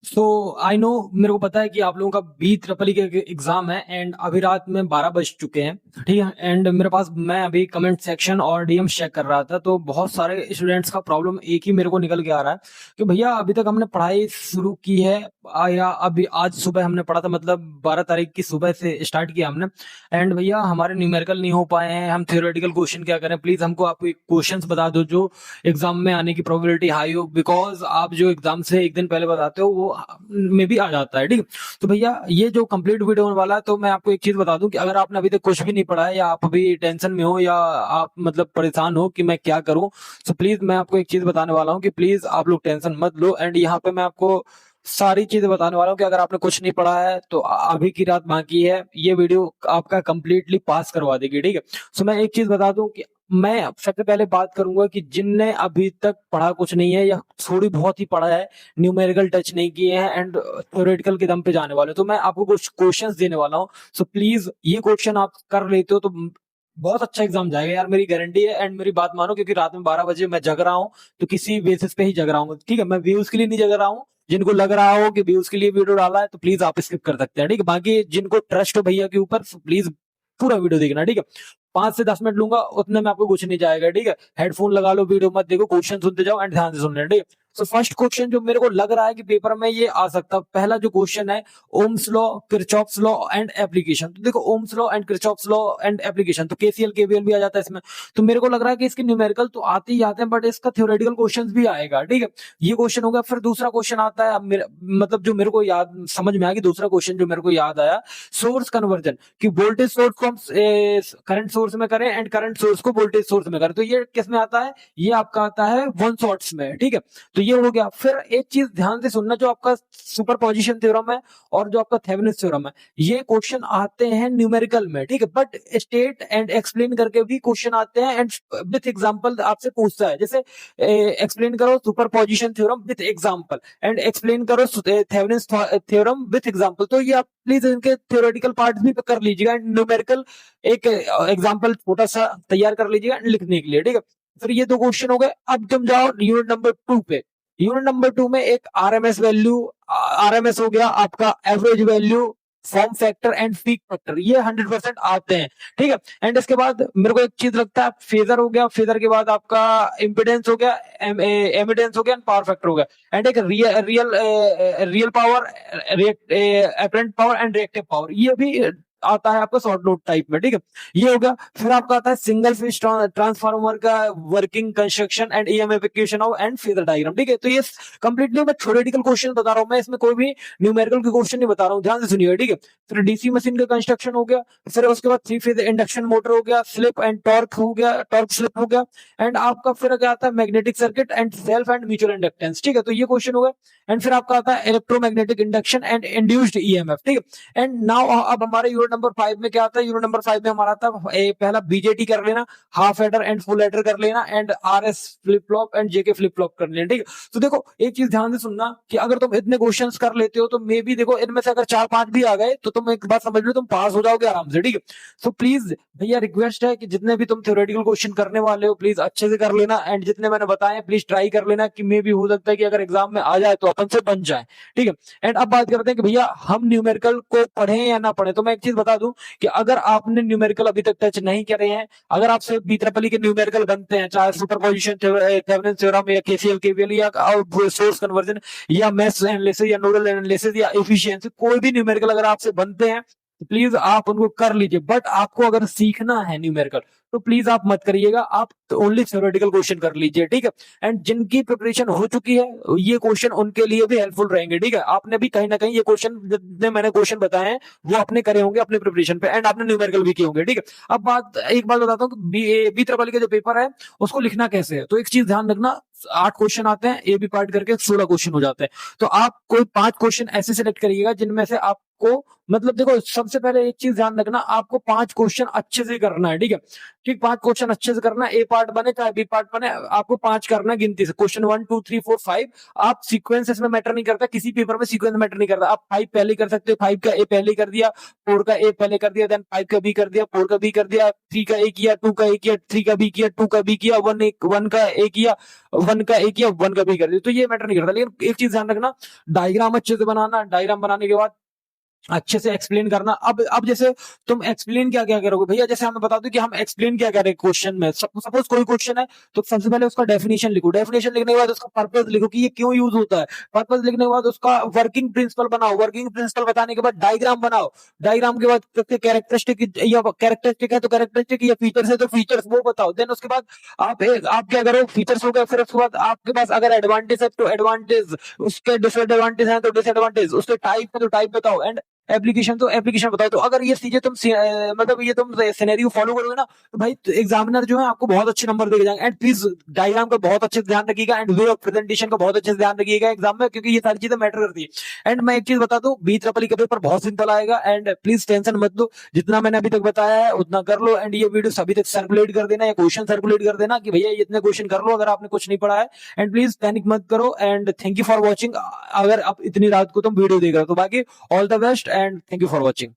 So I know, मेरे को पता है कि आप लोगों का बी ट्रिपल के एग्जाम है एंड अभी रात में 12 बज चुके हैं। ठीक है, एंड मेरे पास, मैं अभी कमेंट सेक्शन और डीएम चेक कर रहा था तो बहुत सारे स्टूडेंट्स का प्रॉब्लम एक ही मेरे को निकल के आ रहा है कि भैया अभी तक हमने पढ़ाई शुरू की है, या अभी आज सुबह हमने पढ़ा था, मतलब 12 तारीख की सुबह से स्टार्ट किया हमने। एंड भैया हमारे न्यूमेरिकल नहीं हो पाए हैं, हम थ्योरेटिकल क्वेश्चन क्या करें, प्लीज हमको आप क्वेश्चंस बता दो जो एग्जाम में आने की प्रोबेबिलिटी हाई हो, बिकॉज आप जो एग्जाम से एक दिन पहले बताते हो वो में भी आ जाता है। ठीक है, तो भैया ये जो कंप्लीट वीडियो होने वाला है, तो मैं आपको एक चीज बता दूं कि अगर आपने अभी तक कुछ भी नहीं पढ़ा है या आप अभी टेंशन में हो या आप मतलब परेशान हो कि मैं क्या करूं, तो प्लीज मैं आपको एक चीज बताने वाला हूं कि प्लीज आप लोग टेंशन मत लो। एंड यहाँ पे मैं आपको सारी चीजें बताने वाला हूँ कि अगर आपने कुछ नहीं पढ़ा है तो अभी की रात बाकी है, ये वीडियो आपका कंप्लीटली पास करवा देगी। ठीक है, सो मैं एक चीज बता दूं कि मैं सबसे पहले बात करूंगा कि जिनने अभी तक पढ़ा कुछ नहीं है या थोड़ी बहुत ही पढ़ा है, न्यूमेरिकल टच नहीं किए हैं एंड थ्योरेटिकल के दम पे जाने वाले, तो मैं आपको कुछ क्वेश्चंस देने वाला हूँ। सो प्लीज ये क्वेश्चन आप कर लेते हो तो बहुत अच्छा एग्जाम जाएगा यार, मेरी गारंटी है। एंड मेरी बात मानो, क्योंकि रात में 12 बजे मैं जग रहा हूँ तो किसी बेसिस पे ही जग रहा हूँ। ठीक है, मैं व्यूज के लिए नहीं जग रहा हूँ। जिनको लग रहा हो कि व्यूज के लिए वीडियो डाला है तो प्लीज आप स्किप कर सकते हैं। ठीक है, बाकी जिनको ट्रस्ट हो भैया के ऊपर प्लीज पूरा वीडियो देखना। ठीक है, 5 से 10 मिनट लूंगा, उतने में आपको कुछ नहीं जाएगा। ठीक है, हेडफोन लगा लो, वीडियो मत देखो, क्वेश्चन सुनते जाओ एंड ध्यान से सुन लेना। ठीक है, तो फर्स्ट क्वेश्चन जो मेरे को लग रहा है कि पेपर में ये आ सकता, पहला जो क्वेश्चन है, Ohm's law, Kirchhoff's law and application. तो देखो, Ohm's law and Kirchhoff's law and application, तो केसीएल केवीएल भी आ जाता है इसमें। तो मेरे को लग रहा है कि इसके न्यूमेरिकल तो आते ही आते हैं, बट इसका थ्योरेटिकल क्वेश्चन भी आएगा। ठीक है, ये क्वेश्चन हो गया। फिर दूसरा क्वेश्चन आता है, अब मतलब जो मेरे को याद समझ में आया कि दूसरा क्वेश्चन जो मेरे को याद आया, सोर्स कन्वर्जन, कि वोल्टेज सोर्स को हम करंट सोर्स में करें एंड करंट सोर्स को वोल्टेज सोर्स में करें, तो ये किस में आता है, ये आपका आता है वन शॉट्स में। ठीक है, तो ये हो गया। फिर एक चीज ध्यान से सुनना, जो आपका सुपर पोजिशन थ्योरम है और जो आपका थेवेनिन थ्योरम है, ये क्वेश्चन आते हैं न्यूमेरिकल में। ठीक है, बट स्टेट एंड एक्सप्लेन करके भी क्वेश्चन आते हैं एंड विथ एग्जांपल आपसे पूछता है, जैसे एक्सप्लेन करो super position theorem with example and explain करो थेवेनिन थ्योरम विथ एग्जांपल। तो ये आप प्लीज इनके थ्योरेटिकल पार्ट भी कर लीजिएगा एंड न्यूमेरिकल एक एग्जांपल छोटा सा तैयार कर लीजिएगा लिखने के लिए। ठीक है, फिर ये दो क्वेश्चन हो गए। अब तुम जाओ यूनिट नंबर 2 पे। यूनिट नंबर 2 में एक आरएमएस वैल्यू, आरएमएस हो गया आपका average value, form factor and peak factor, ये 100% आते हैं। ठीक है, एंड इसके बाद मेरे को एक चीज लगता है, फेजर हो गया, फेजर के बाद आपका इम्पिडेंस हो गया, एमिडेंस हो गया एंड पावर फैक्टर हो गया, एंड एक real power, apparent power and reactive power, ये भी आता है आपका शॉर्ट नोट टाइप में। ठीक है, ये हो गया। फिर आपका आता है सिंगल फेज ट्रांसफार्मर का working, construction and EMF equation of and phasor diagram. ठीक है, तो ये कंप्लीटली मैं थ्योरेटिकल क्वेश्चन बता रहा हूं, मैं इसमें कोई भी न्यूमेरिकल के क्वेश्चन नहीं बता रहा हूं, ध्यान से सुनिए। ठीक है, फिर डीसी मशीन का कंस्ट्रक्शन हो गया, फिर उसके बाद 3 फेज इंडक्शन मोटर हो गया, स्लिप एंड टॉर्क हो गया, टॉर्क स्लिप हो गया, एंड आपका फिर क्या आता है, magnetic circuit and self and mutual inductance. ठीक है, तो ये क्वेश्चन हो गया। एंड फिर आपका आता है electromagnetic induction and induced EMF. ठीक है, एंड नाउ अब हमारे यूनिट नंबर 5 में क्या आता है, यूनिट नंबर 5 में हमारा आता है पहला बीजेटी कर लेना, half adder and full adder कर लेना, and RS flip flop and JK flip flop कर लेना। ठीक है, तो देखो एक चीज ध्यान से सुनना कि अगर तुम इतने क्वेश्चंस कर लेते हो तो मे बी देखो इनमें से अगर 4-5 भी आ गए तो तुम एक बात समझ लो, तुम पास हो जाओगे आराम से। ठीक है, सो प्लीज भैया रिक्वेस्ट है कि जितने भी तुम थ्योरेटिकल क्वेश्चन करने वाले हो प्लीज अच्छे से कर लेना, एंड जितने मैंने बताए प्लीज ट्राई कर लेना, कि मे भी हो सकता है कि अगर एग्जाम में आ जाए तो अपन से बन जाए। ठीक है, एंड अब बात करते हैं कि भैया हम न्यूमेरिकल को पढ़े या ना पढ़े, तो मैं एक चीज बता दूं कि अगर आपने न्यूमेरिकल अभी तक टच नहीं करे हैं, अगर आपसे बी ट्रिपल के न्यूमेरिकल बनते हैं, चाहे सुपर पोजिशन थेवेनिन थ्योरम या केसीएल केवीएल या सोर्स कन्वर्जन या मैथ्स एनालिसिस या नोडल एनालिसिस या एफिशिएंसी, कोई भी न्यूमेरिकल अगर आपसे बनते हैं तो प्लीज आप उनको कर लीजिए। बट आपको अगर सीखना है न्यूमेरिकल तो प्लीज आप मत करिएगा, आप ओनली थ्योरेटिकल क्वेश्चन कर लीजिए। ठीक है, एंड जिनकी प्रिपरेशन हो चुकी है ये क्वेश्चन उनके लिए भी हेल्पफुल रहेंगे। ठीक है, आपने भी कहीं ना कहीं ये क्वेश्चन, जितने मैंने क्वेश्चन बताए हैं वो आपने करे होंगे अपने प्रिपरेशन पे, एंड आपने न्यूमेरिकल भी किए होंगे। ठीक है, अब एक बात बताता हूँ कि बी ट्रिपल के जो पेपर है उसको लिखना कैसे है, तो एक चीज ध्यान रखना, 8 क्वेश्चन आते हैं, ए बी पार्ट करके 16 क्वेश्चन हो जाते हैं। तो आप कोई 5 क्वेश्चन ऐसे सिलेक्ट करिएगा जिनमें से आप आपको मतलब देखो सबसे पहले एक चीज ध्यान रखना, आपको 5 क्वेश्चन अच्छे से करना है, ठीक है। ठीक 5 क्वेश्चन अच्छे से करना है, ए पार्ट बने चाहे बी पार्ट बने, आपको 5 करना है गिनती से। क्वेश्चन 1 2 3 4 5, आप सीक्वेंस इसमें मैटर नहीं करता, किसी पेपर में सीक्वेंस मैटर नहीं करता। आप 5 पहले कर सकते हो, 5 का ए पहले कर दिया, 4 का ए पहले कर दिया, देन 5 का बी कर दिया, 4 का बी कर दिया, 3 का ए किया, 2 का ए किया, 3 का बी किया, 2 का बी किया, 1 का ए किया, 1 का ए किया, 1 का बी कर दिया। तो ये मैटर नहीं करता, लेकिन एक चीज ध्यान रखना, डायग्राम अच्छे से बनाना, डायग्राम बनाने के बाद अच्छे से एक्सप्लेन करना। अब जैसे तुम एक्सप्लेन क्या क्या करोगे भैया, जैसे हमें बता दो कि हम एक्सप्लेन क्या करें क्वेश्चन में। सपोज कोई क्वेश्चन है तो सबसे पहले उसका डेफिनेशन लिखो, डेफिनेशन लिखने के बाद उसका पर्पस लिखो कि ये क्यों यूज होता है, पर्पस लिखने के बाद उसका वर्किंग प्रिंसिपल बनाओ, वर्किंग प्रिंसिपल बताने के बाद डायग्राम बनाओ, डायग्राम के बाद कैरेक्टरिस्टिक या कैरेक्टरिस्टिक है तो कैरेक्टरिस्टिक या फीचर्स है तो फीचर्स वो बताओ। देन उसके बाद आप क्या करो, फीचर्स हो गए, फिर उसके बाद आपके पास अगर एडवांटेज है तो एडवांटेज, उसके डिसएडवांटेज है तो डिसएडवांटेज, उसके टाइप है तो टाइप बताओ, एंड एप्लीकेशन तो एप्लीकेशन बताओ। तो अगर ये चीजें तुम मतलब ये तुम सिनेरियो फॉलो करोगे ना तो भाई एग्जामिनर जो है आपको बहुत अच्छे नंबर देके जाएंगे। एंड प्लीज डायग्राम का बहुत अच्छे से ध्यान रखिएगा, एंड वे ऑफ प्रेजेंटेशन का बहुत अच्छे से ध्यान रखिएगा एग्जाम में, क्योंकि ये सारी चीजें मैटर करती है। एंड मैं एक चीज बता दूं, बी ट्रिपल का पेपर बहुत सिंपल आएगा, एंड प्लीज टेंशन मत लो, जितना मैंने अभी तक बताया है उतना कर लो। एंड ये वीडियो सभी तक सर्कुलेट कर देना, या क्वेश्चन सर्कुलेट कर देना कि भैया ये इतने क्वेश्चन कर लो अगर आपने कुछ नहीं पढ़ा है। एंड प्लीज पैनिक मत करो, and thank you for watching. अगर आप इतनी रात को तुम वीडियो देख रहे हो तो बाकी all the best and thank you for watching.